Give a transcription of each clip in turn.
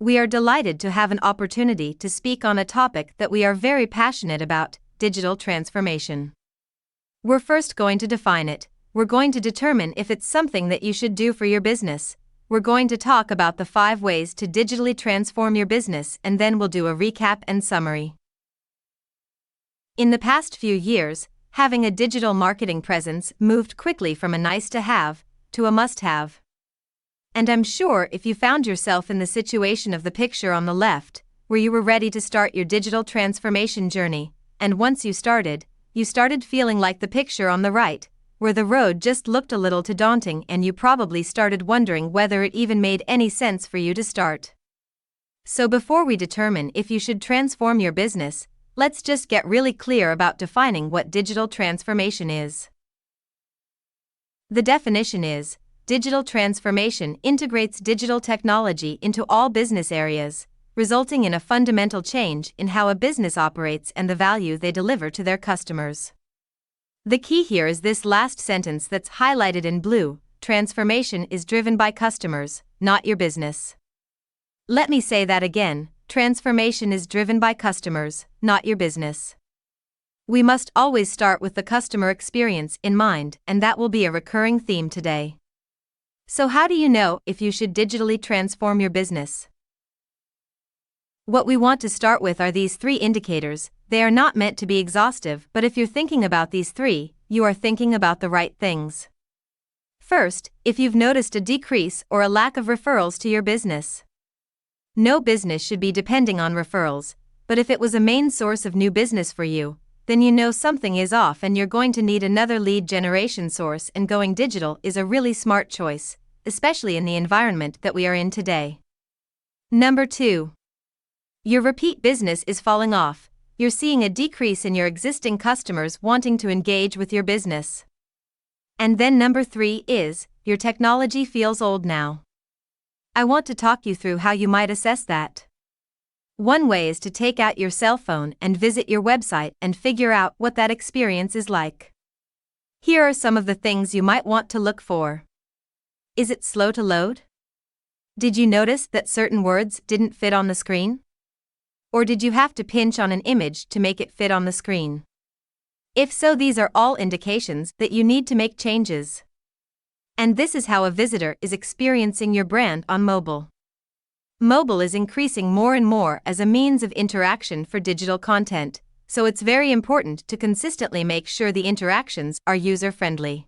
We are delighted to have an opportunity to speak on a topic that we are very passionate about: digital transformation. We're first going to define it, we're going to determine if it's something that you should do for your business, we're going to talk about the 5 ways to digitally transform your business, and then we'll do a recap and summary. In the past few years, having a digital marketing presence moved quickly from a nice-to-have to a must-have. And I'm sure if you found yourself in the situation of the picture on the left, where you were ready to start your digital transformation journey, and once you started feeling like the picture on the right, where the road just looked a little too daunting and you probably started wondering whether it even made any sense for you to start. So before we determine if you should transform your business, let's just get really clear about defining what digital transformation is. The definition is: digital transformation integrates digital technology into all business areas, resulting in a fundamental change in how a business operates and the value they deliver to their customers. The key here is this last sentence that's highlighted in blue: transformation is driven by customers, not your business. Let me say that again: transformation is driven by customers, not your business. We must always start with the customer experience in mind, and that will be a recurring theme today. So how do you know if you should digitally transform your business? What we want to start with are these 3 indicators. They are not meant to be exhaustive, but if you're thinking about these 3, you are thinking about the right things. First, if you've noticed a decrease or a lack of referrals to your business. No business should be depending on referrals, but if it was a main source of new business for you, then you know something is off and you're going to need another lead generation source, and going digital is a really smart choice, especially in the environment that we are in today. Number 2. Your repeat business is falling off. You're seeing a decrease in your existing customers wanting to engage with your business. And then number 3 is: your technology feels old now. I want to talk you through how you might assess that. One way is to take out your cell phone and visit your website and figure out what that experience is like. Here are some of the things you might want to look for. Is it slow to load? Did you notice that certain words didn't fit on the screen? Or did you have to pinch on an image to make it fit on the screen? If so, these are all indications that you need to make changes. And this is how a visitor is experiencing your brand on mobile. Mobile is increasing more and more as a means of interaction for digital content, so it's very important to consistently make sure the interactions are user-friendly.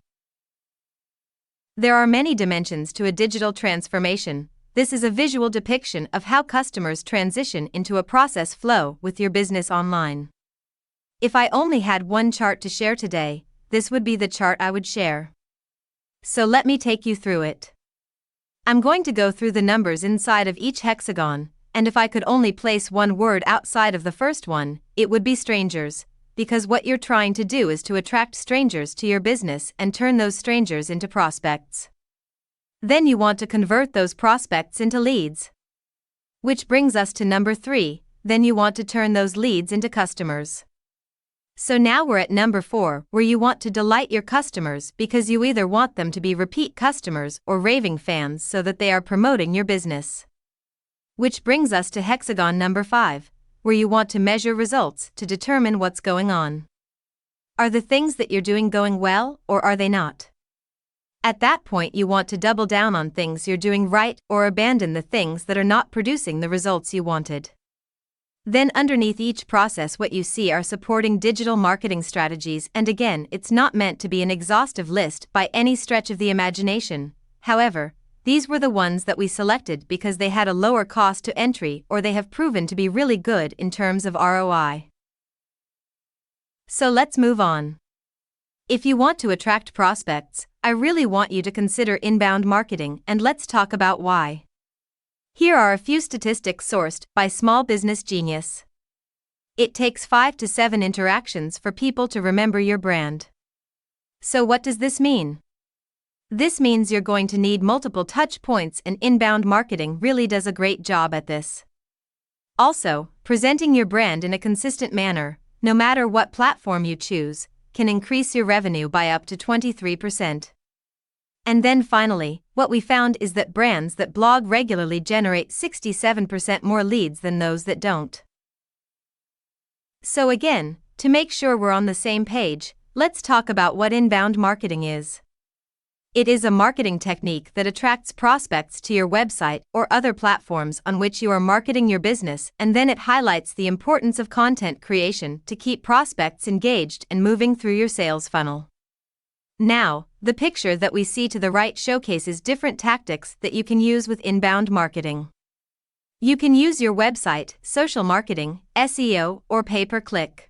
There are many dimensions to a digital transformation. This is a visual depiction of how customers transition into a process flow with your business online. If I only had one chart to share today, this would be the chart I would share. So let me take you through it. I'm going to go through the numbers inside of each hexagon, and if I could only place one word outside of the first one, it would be strangers, because what you're trying to do is to attract strangers to your business and turn those strangers into prospects. Then you want to convert those prospects into leads. Which brings us to number 3, then you want to turn those leads into customers. So now we're at number 4, where you want to delight your customers because you either want them to be repeat customers or raving fans so that they are promoting your business. Which brings us to hexagon number 5, where you want to measure results to determine what's going on. Are the things that you're doing going well, or are they not? At that point, you want to double down on things you're doing right or abandon the things that are not producing the results you wanted. Then underneath each process, what you see are supporting digital marketing strategies, and again, it's not meant to be an exhaustive list by any stretch of the imagination. However, these were the ones that we selected because they had a lower cost to entry or they have proven to be really good in terms of ROI. So let's move on. If you want to attract prospects, I really want you to consider inbound marketing, and let's talk about why. Here are a few statistics sourced by Small Business Genius. It takes 5 to 7 interactions for people to remember your brand. So what does this mean? This means you're going to need multiple touch points, and inbound marketing really does a great job at this. Also, presenting your brand in a consistent manner, no matter what platform you choose, can increase your revenue by up to 23%. And then finally, what we found is that brands that blog regularly generate 67% more leads than those that don't. So again, to make sure we're on the same page, let's talk about what inbound marketing is. It is a marketing technique that attracts prospects to your website or other platforms on which you are marketing your business, and then it highlights the importance of content creation to keep prospects engaged and moving through your sales funnel. Now, the picture that we see to the right showcases different tactics that you can use with inbound marketing. You can use your website, social marketing, SEO, or pay-per-click.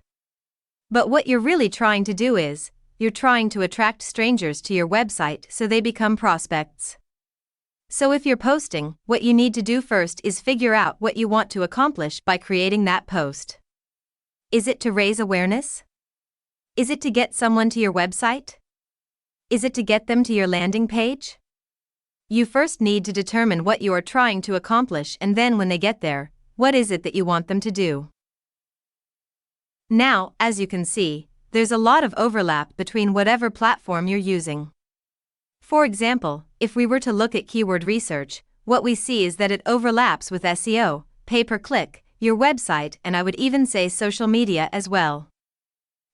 But what you're really trying to do is, you're trying to attract strangers to your website so they become prospects. So if you're posting, what you need to do first is figure out what you want to accomplish by creating that post. Is it to raise awareness? Is it to get someone to your website? Is it to get them to your landing page? You first need to determine what you are trying to accomplish, and then when they get there, what is it that you want them to do? Now, as you can see, there's a lot of overlap between whatever platform you're using. For example, if we were to look at keyword research, what we see is that it overlaps with SEO, pay-per-click, your website, and I would even say social media as well.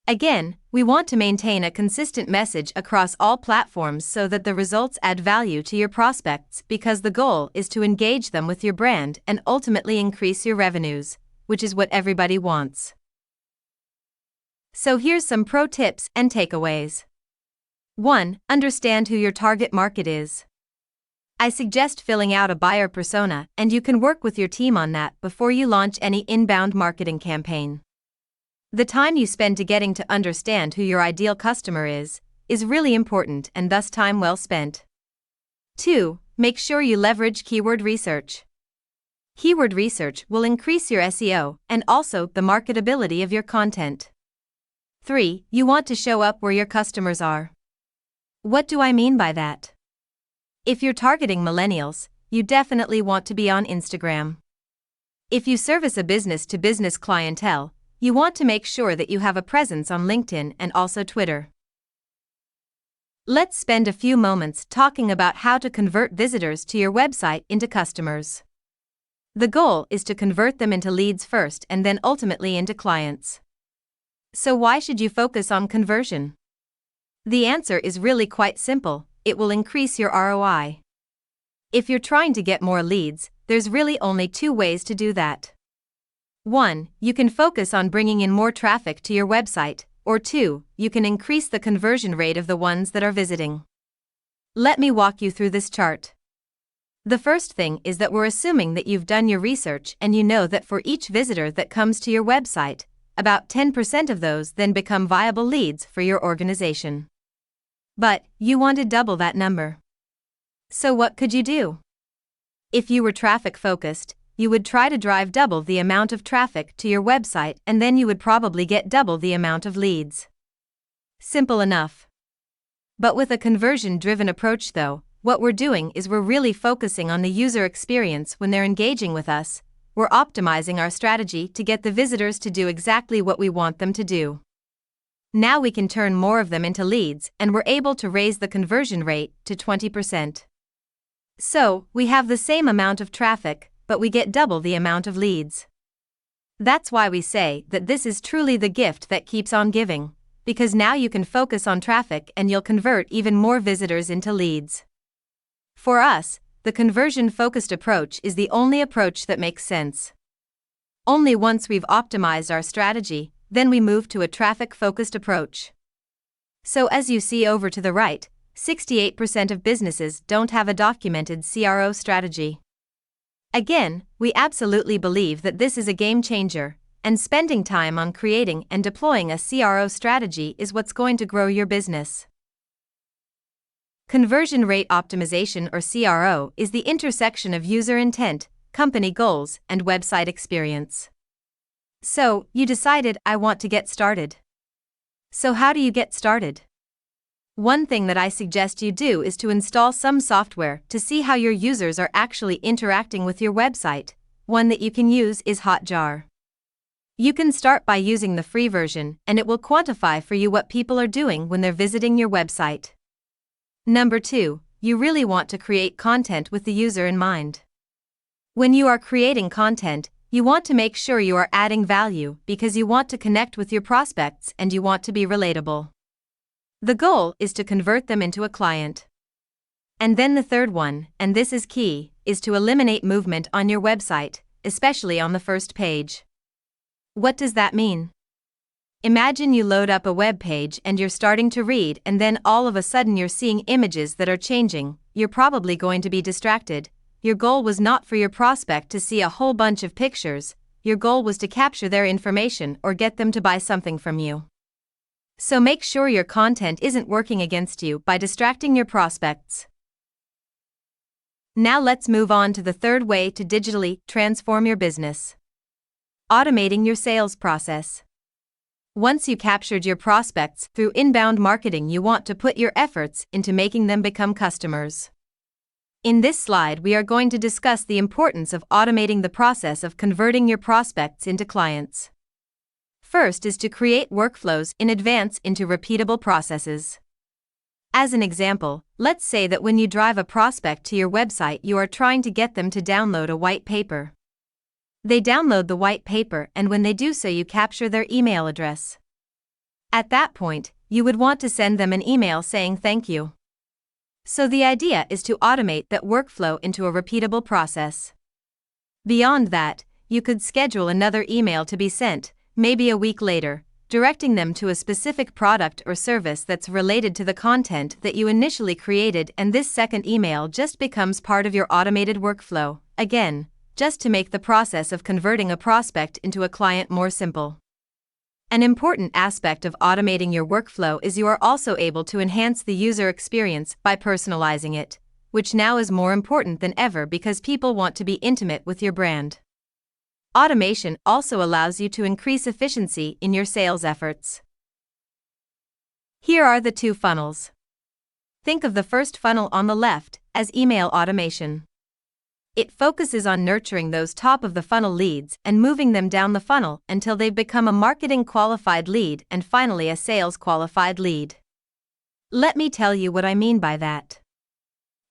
Again, we want to maintain a consistent message across all platforms so that the results add value to your prospects, because the goal is to engage them with your brand and ultimately increase your revenues, which is what everybody wants. So here's some pro tips and takeaways. 1. Understand who your target market is. I suggest filling out a buyer persona, and you can work with your team on that before you launch any inbound marketing campaign. The time you spend to getting to understand who your ideal customer is really important, and thus time well spent. 2. Make sure you leverage keyword research. Keyword research will increase your SEO and also the marketability of your content. 3. You want to show up where your customers are. What do I mean by that? If you're targeting millennials, you definitely want to be on Instagram. If you service a business-to-business clientele, you want to make sure that you have a presence on LinkedIn and also Twitter. Let's spend a few moments talking about how to convert visitors to your website into customers. The goal is to convert them into leads first and then ultimately into clients. So why should you focus on conversion? The answer is really quite simple: it will increase your ROI. If you're trying to get more leads, there's really only two ways to do that. 1. You can focus on bringing in more traffic to your website, or 2. You can increase the conversion rate of the ones that are visiting. Let me walk you through this chart. The first thing is that we're assuming that you've done your research and you know that for each visitor that comes to your website, about 10% of those then become viable leads for your organization. But you want to double that number. So what could you do? If you were traffic focused, you would try to drive double the amount of traffic to your website, and then you would probably get double the amount of leads. Simple enough. But with a conversion-driven approach though, what we're doing is we're really focusing on the user experience when they're engaging with us. We're optimizing our strategy to get the visitors to do exactly what we want them to do. Now we can turn more of them into leads, and we're able to raise the conversion rate to 20%. So, we have the same amount of traffic, but we get double the amount of leads. That's why we say that this is truly the gift that keeps on giving, because now you can focus on traffic and you'll convert even more visitors into leads. For us, the conversion-focused approach is the only approach that makes sense. Only once we've optimized our strategy, then we move to a traffic-focused approach. So as you see over to the right, 68% of businesses don't have a documented CRO strategy. Again, we absolutely believe that this is a game changer, and spending time on creating and deploying a CRO strategy is what's going to grow your business. Conversion rate optimization, or CRO, is the intersection of user intent, company goals, and website experience. So, you decided, I want to get started. So how do you get started? One thing that I suggest you do is to install some software to see how your users are actually interacting with your website. One that you can use is Hotjar. You can start by using the free version, and it will quantify for you what people are doing when they're visiting your website. Number 2, you really want to create content with the user in mind. When you are creating content, you want to make sure you are adding value because you want to connect with your prospects and you want to be relatable. The goal is to convert them into a client. And then the third one, and this is key, is to eliminate movement on your website, especially on the first page. What does that mean? Imagine you load up a web page and you're starting to read, and then all of a sudden you're seeing images that are changing. You're probably going to be distracted. Your goal was not for your prospect to see a whole bunch of pictures. Your goal was to capture their information or get them to buy something from you. So make sure your content isn't working against you by distracting your prospects. Now let's move on to the third way to digitally transform your business. Automating your sales process. Once you captured your prospects through inbound marketing, you want to put your efforts into making them become customers. In this slide, we are going to discuss the importance of automating the process of converting your prospects into clients. First is to create workflows in advance into repeatable processes. As an example, let's say that when you drive a prospect to your website, you are trying to get them to download a white paper. They download the white paper, and when they do so, you capture their email address. At that point, you would want to send them an email saying thank you. So the idea is to automate that workflow into a repeatable process. Beyond that, you could schedule another email to be sent, maybe a week later, directing them to a specific product or service that's related to the content that you initially created, and this second email just becomes part of your automated workflow, again, just to make the process of converting a prospect into a client more simple. An important aspect of automating your workflow is you are also able to enhance the user experience by personalizing it, which now is more important than ever because people want to be intimate with your brand. Automation also allows you to increase efficiency in your sales efforts. Here are the two funnels. Think of the first funnel on the left as email automation. It focuses on nurturing those top-of-the-funnel leads and moving them down the funnel until they've become a marketing-qualified lead and finally a sales-qualified lead. Let me tell you what I mean by that.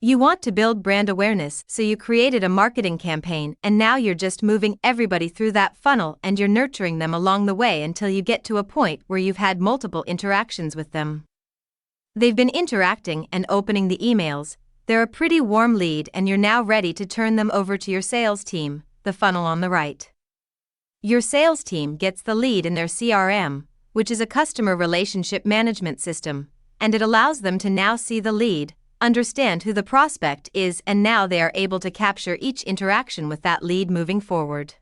You want to build brand awareness, so you created a marketing campaign, and now you're just moving everybody through that funnel and you're nurturing them along the way until you get to a point where you've had multiple interactions with them. They've been interacting and opening the emails. They're a pretty warm lead, and you're now ready to turn them over to your sales team, the funnel on the right. Your sales team gets the lead in their CRM, which is a customer relationship management system, and it allows them to now see the lead, understand who the prospect is, and now they are able to capture each interaction with that lead moving forward.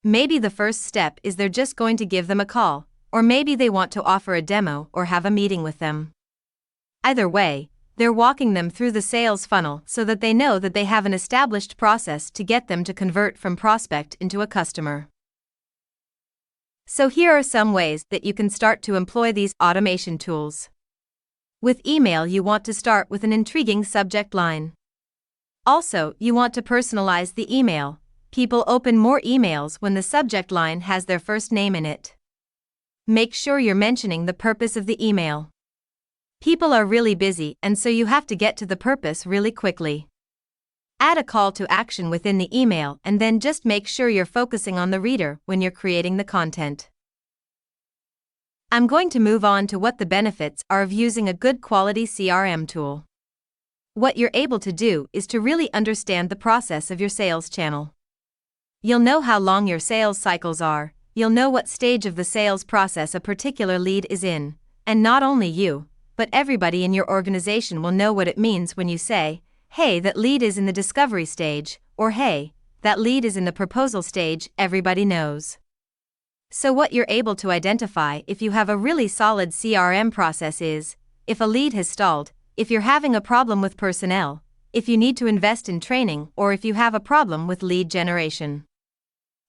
Maybe the first step is they're just going to give them a call, or maybe they want to offer a demo or have a meeting with them. Either way, they're walking them through the sales funnel so that they know that they have an established process to get them to convert from prospect into a customer. So here are some ways that you can start to employ these automation tools. With email, you want to start with an intriguing subject line. Also, you want to personalize the email. People open more emails when the subject line has their first name in it. Make sure you're mentioning the purpose of the email. People are really busy, and so you have to get to the purpose really quickly. Add a call to action within the email, and then just make sure you're focusing on the reader when you're creating the content. I'm going to move on to what the benefits are of using a good quality CRM tool. What you're able to do is to really understand the process of your sales channel. You'll know how long your sales cycles are, you'll know what stage of the sales process a particular lead is in, and not only you, but everybody in your organization will know what it means when you say, hey, that lead is in the discovery stage, or hey, that lead is in the proposal stage. Everybody knows. So what you're able to identify if you have a really solid CRM process is, if a lead has stalled, if you're having a problem with personnel, if you need to invest in training, or if you have a problem with lead generation.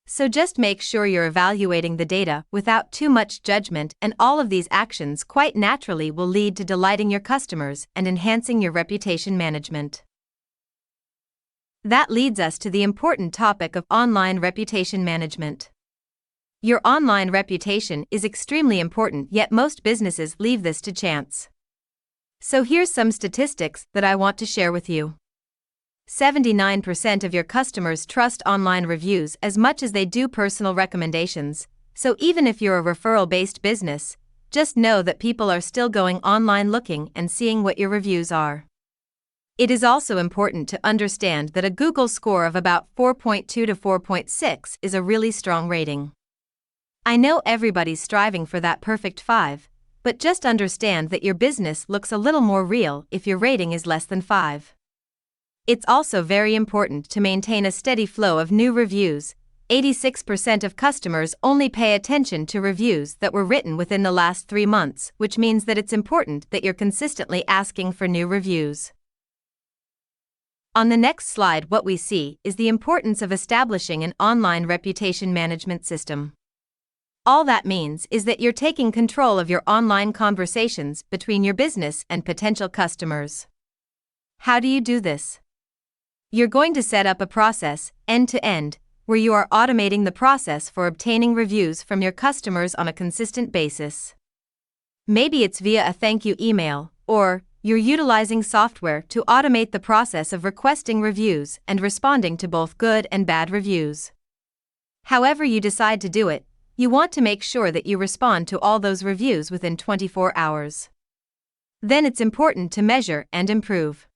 So just make sure you're evaluating the data without too much judgment, and all of these actions quite naturally will lead to delighting your customers and enhancing your reputation management. That leads us to the important topic of online reputation management. Your online reputation is extremely important, yet most businesses leave this to chance. So here's some statistics that I want to share with you. 79% of your customers trust online reviews as much as they do personal recommendations, so even if you're a referral-based business, just know that people are still going online looking and seeing what your reviews are. It is also important to understand that a Google score of about 4.2 to 4.6 is a really strong rating. I know everybody's striving for that perfect 5, but just understand that your business looks a little more real if your rating is less than 5. It's also very important to maintain a steady flow of new reviews. 86% of customers only pay attention to reviews that were written within the last 3 months, which means that it's important that you're consistently asking for new reviews. On the next slide, what we see is the importance of establishing an online reputation management system. All that means is that you're taking control of your online conversations between your business and potential customers. How do you do this? You're going to set up a process, end-to-end, where you are automating the process for obtaining reviews from your customers on a consistent basis. Maybe it's via a thank you email, or you're utilizing software to automate the process of requesting reviews and responding to both good and bad reviews. However you decide to do it, you want to make sure that you respond to all those reviews within 24 hours. Then it's important to measure and improve.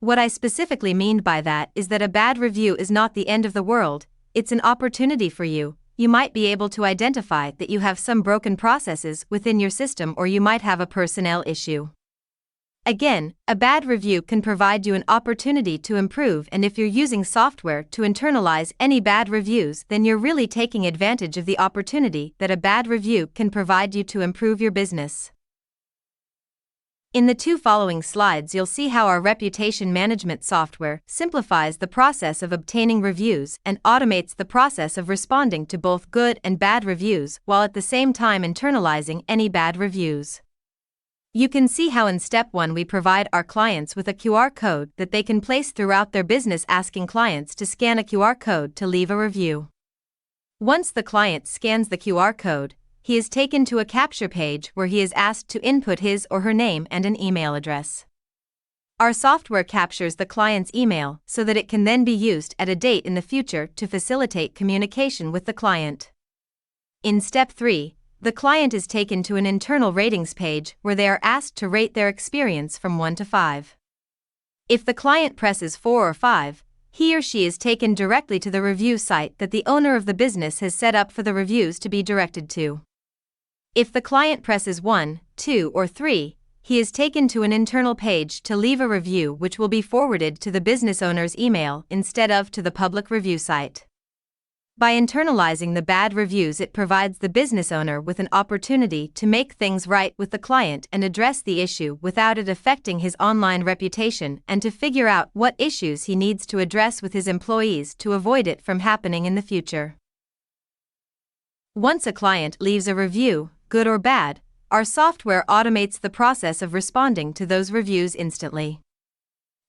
What I specifically mean by that is that a bad review is not the end of the world, it's an opportunity for you. You might be able to identify that you have some broken processes within your system, or you might have a personnel issue. Again, a bad review can provide you an opportunity to improve, and if you're using software to internalize any bad reviews, then you're really taking advantage of the opportunity that a bad review can provide you to improve your business. In the 2 following slides, you'll see how our reputation management software simplifies the process of obtaining reviews and automates the process of responding to both good and bad reviews, while at the same time internalizing any bad reviews. You can see how in step 1 we provide our clients with a QR code that they can place throughout their business, asking clients to scan a QR code to leave a review. Once the client scans the QR code, he is taken to a capture page where he is asked to input his or her name and an email address. Our software captures the client's email so that it can then be used at a date in the future to facilitate communication with the client. In step 3, the client is taken to an internal ratings page where they are asked to rate their experience from 1 to 5. If the client presses 4 or 5, he or she is taken directly to the review site that the owner of the business has set up for the reviews to be directed to. If the client presses 1, 2, or 3, he is taken to an internal page to leave a review, which will be forwarded to the business owner's email instead of to the public review site. By internalizing the bad reviews, it provides the business owner with an opportunity to make things right with the client and address the issue without it affecting his online reputation, and to figure out what issues he needs to address with his employees to avoid it from happening in the future. Once a client leaves a review, good or bad, our software automates the process of responding to those reviews instantly.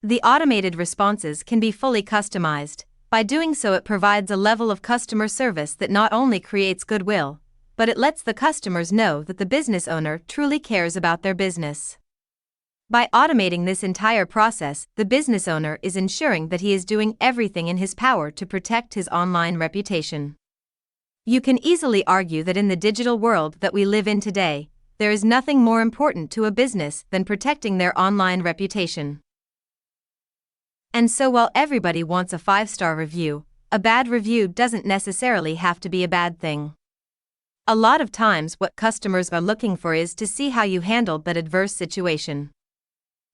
The automated responses can be fully customized. By doing so, it provides a level of customer service that not only creates goodwill, but it lets the customers know that the business owner truly cares about their business. By automating this entire process, the business owner is ensuring that he is doing everything in his power to protect his online reputation. You can easily argue that in the digital world that we live in today, there is nothing more important to a business than protecting their online reputation. And so while everybody wants a 5-star review, a bad review doesn't necessarily have to be a bad thing. A lot of times what customers are looking for is to see how you handled that adverse situation.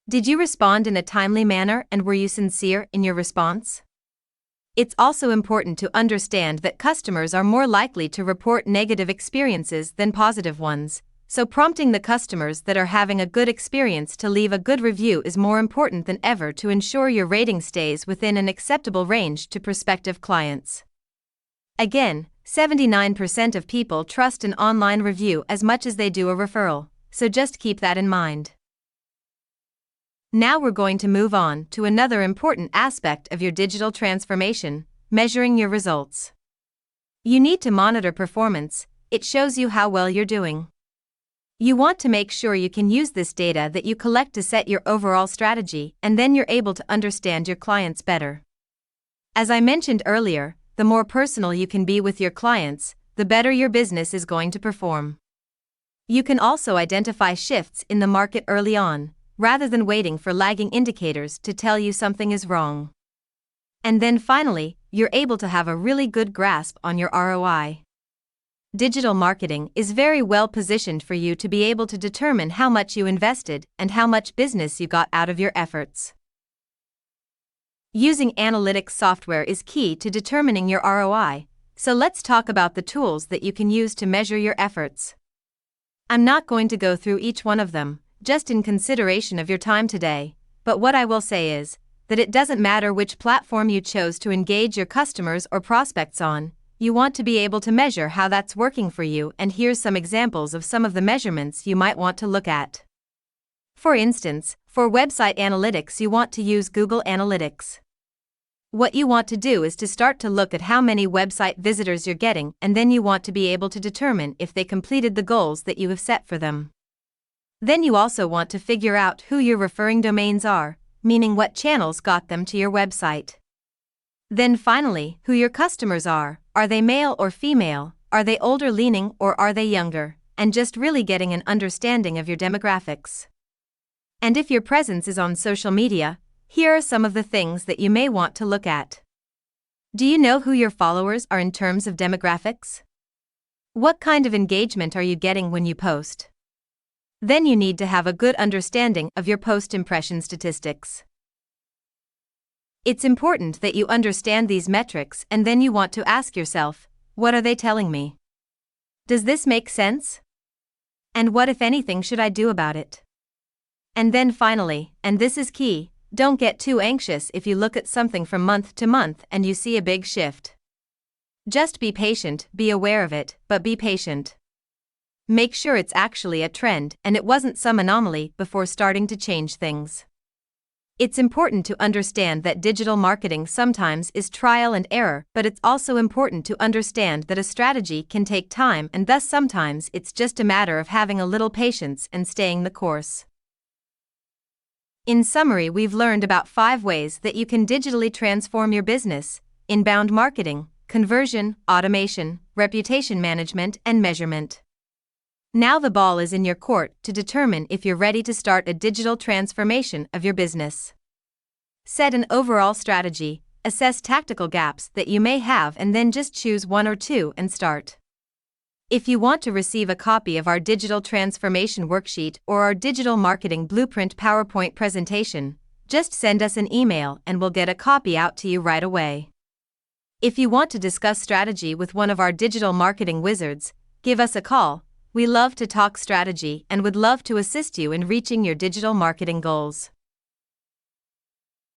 Did you respond in a timely manner, and were you sincere in your response? It's also important to understand that customers are more likely to report negative experiences than positive ones, so prompting the customers that are having a good experience to leave a good review is more important than ever to ensure your rating stays within an acceptable range to prospective clients. Again, 79% of people trust an online review as much as they do a referral, so just keep that in mind. Now we're going to move on to another important aspect of your digital transformation, measuring your results. You need to monitor performance. It shows you how well you're doing. You want to make sure you can use this data that you collect to set your overall strategy, and then you're able to understand your clients better. As I mentioned earlier, the more personal you can be with your clients, the better your business is going to perform. You can also identify shifts in the market early on, rather than waiting for lagging indicators to tell you something is wrong. And then finally, you're able to have a really good grasp on your ROI. Digital marketing is very well positioned for you to be able to determine how much you invested and how much business you got out of your efforts. Using analytics software is key to determining your ROI, so let's talk about the tools that you can use to measure your efforts. I'm not going to go through each one of them, just in consideration of your time today, but what I will say is that it doesn't matter which platform you chose to engage your customers or prospects on, you want to be able to measure how that's working for you, and here's some examples of some of the measurements you might want to look at. For instance, for website analytics, you want to use Google Analytics. What you want to do is to start to look at how many website visitors you're getting, and then you want to be able to determine if they completed the goals that you have set for them. Then you also want to figure out who your referring domains are, meaning what channels got them to your website. Then finally, who your customers are they male or female, are they older leaning or are they younger, and just really getting an understanding of your demographics. And if your presence is on social media, here are some of the things that you may want to look at. Do you know who your followers are in terms of demographics? What kind of engagement are you getting when you post? Then you need to have a good understanding of your post impression statistics. It's important that you understand these metrics, and then you want to ask yourself, what are they telling me? Does this make sense? And what, if anything, should I do about it? And then finally, and this is key, don't get too anxious if you look at something from month to month and you see a big shift. Just be patient, be aware of it, but be patient. Make sure it's actually a trend and it wasn't some anomaly before starting to change things. It's important to understand that digital marketing sometimes is trial and error, but it's also important to understand that a strategy can take time, and thus sometimes it's just a matter of having a little patience and staying the course. In summary, we've learned about 5 ways that you can digitally transform your business: inbound marketing, conversion, automation, reputation management, and measurement. Now the ball is in your court to determine if you're ready to start a digital transformation of your business. Set an overall strategy, assess tactical gaps that you may have, and then just choose 1 or 2 and start. If you want to receive a copy of our digital transformation worksheet or our digital marketing blueprint PowerPoint presentation, just send us an email and we'll get a copy out to you right away. If you want to discuss strategy with one of our digital marketing wizards, give us a call. We love to talk strategy and would love to assist you in reaching your digital marketing goals.